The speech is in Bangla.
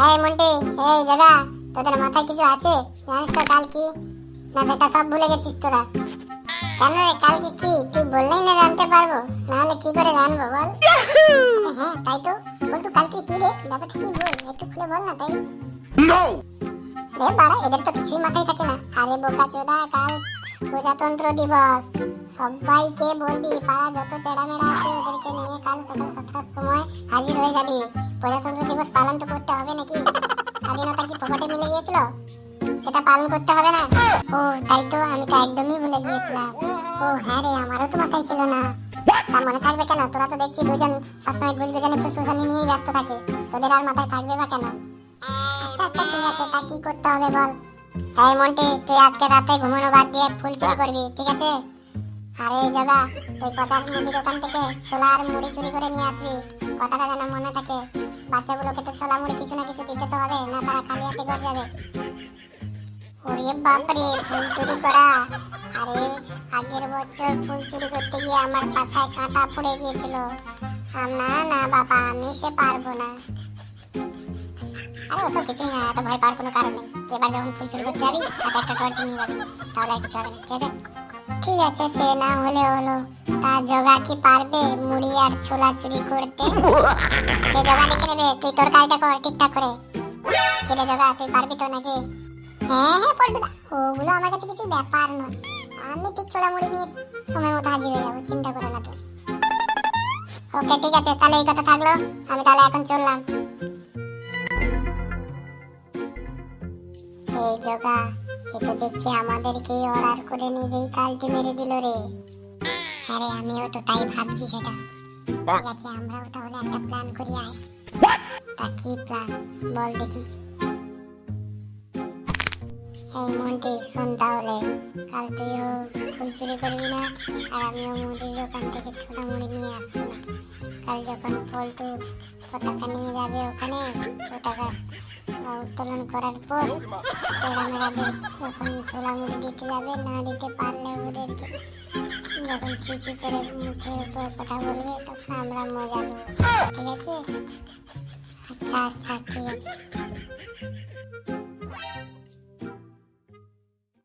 এই মন্টি, এই জায়গা, তোদের মাথায় কিছু আছে? জানিস তো কাল কি? না সেটা সব ভুলে গেছিস তোরা? কেন রে, কালকে কি তুই বললেই না জানতে পারবো, নাহলে কি করে জানবো বল? হ্যাঁ তাই তো, বল তো কালকে কি রে, ব্যাপারটা কি বল, একটু খুলে বল না তাই। নো রে বাড়া, এদের তো কিছুই মাথায় থাকে না। আরে বোকা চোদা, কাল প্রজাতন্ত্র দিবস। সবাইকে বলবি, পাড়া যত চেড়ামেড়া আছে ওদেরকে নিয়ে কাল সকাল 7টার সময় হাজির হয়ে যাবি। প্রজাতন্ত্র দিবস পালন তো করতে হবে নাকি? স্বাধীনতা কি পকেটে মিলে গিয়েছিল? সেটা পালন করতে হবে না? ও তাই তো, আমি তো একদমই ভুলে গিয়েছিলাম। ও হ্যাঁ রে, আমারও তো মাথায় ছিল না। তা মনে থাকবে কেন? তোরা তো দেখছি দুজন সবসময় গুজবে ফুসফুসানি নিয়েই ব্যস্ত থাকিস, তোদের আর মাথায় থাকবে বা কেন? আচ্ছা আচ্ছা ঠিক আছে, তা কি করতে হবে বল? এই মন্টি, তুই আজকে রাতে ঘুমানো বাদ দিয়ে ফুল চুরি করবি, ঠিক আছে? আরে এই জায়গা, তুই কথার মুদি দোকান থেকে ছোলা আর মুড়ি চুরি করে নিয়ে আসবি। কথাটা যেন মনে থাকে। বাচ্চাগুলোকে তো ছোলা মুড়ি কিছু না কিছু দিতে তো হবে, না তারা খালি হাতে ঘর যাবে। ওরে বাপরে, ফুল চুরি করা! আরে আগের বছর ফুল চুরি করতে গিয়ে আমার পাছায় কাঁটা পড়ে গিয়েছিল। না না বাবা, আমি সে পারবো না। আরে ওসব কিছুই না, এত ভয় পাওয়ার কোনো কারণ নেই। এবার যখন ফুল চুরি করতে যাবি, হাতে একটা টর্চ নিয়ে যাবি, তাহলে আর কিছু হবে না, ঠিক আছে? ঠিক আছে, সে না হলে হলো। তা জগা কি পারবে মুড়ি আর ছোলা চুরি করতে? সে জগা দেখে নেবে, তুই তোর কাজটা কর ঠিকঠাক করে। কি রে জগা, তুই পারবি তো নাকি? হ্যাঁ হ্যাঁ পল্টুদা, ওগুলো আমার কাছে কিছু ব্যাপার নয়। আমি ঠিক ছোলা মুড়ি নিয়ে সময় মতো হাজির হয়ে যাবো, চিন্তা করো না তো। ওকে ঠিক আছে, তাহলে এই কথা থাকলো। আমি তাহলে এখন চললাম। এই জগা, এ তো দেখছি আমাদেরকে অর্ডার করে নিজেই কালটি মেরে দিল রে। আরে আমিও তো তাই ভাবছি সেটা। ঠিক আছে, আমরাও তাহলে একটা প্ল্যান করি আয়। তা কি প্ল্যান বল দেখি? এই মন্টি শোন, তাহলে কাল তুইও ফুল চুরি করবি না, আর আমিও মুদির দোকান থেকে ছোলা মুড়ি নিয়ে আসবো না। কাল যখন পল্টু পতাকা নিয়ে যাবে ওখানে, পতাকা উত্তোলন করার পর চেড়ামেড়াদের যখন ছোলা মুড়ি দিতে যাবে, না দিতে পারলে ওদেরকে যখন ছিচি করে মুখের উপর কথা বলবে, তখন আমরা মজা নেব, ঠিক আছে? আচ্ছা আচ্ছা ঠিক আছে।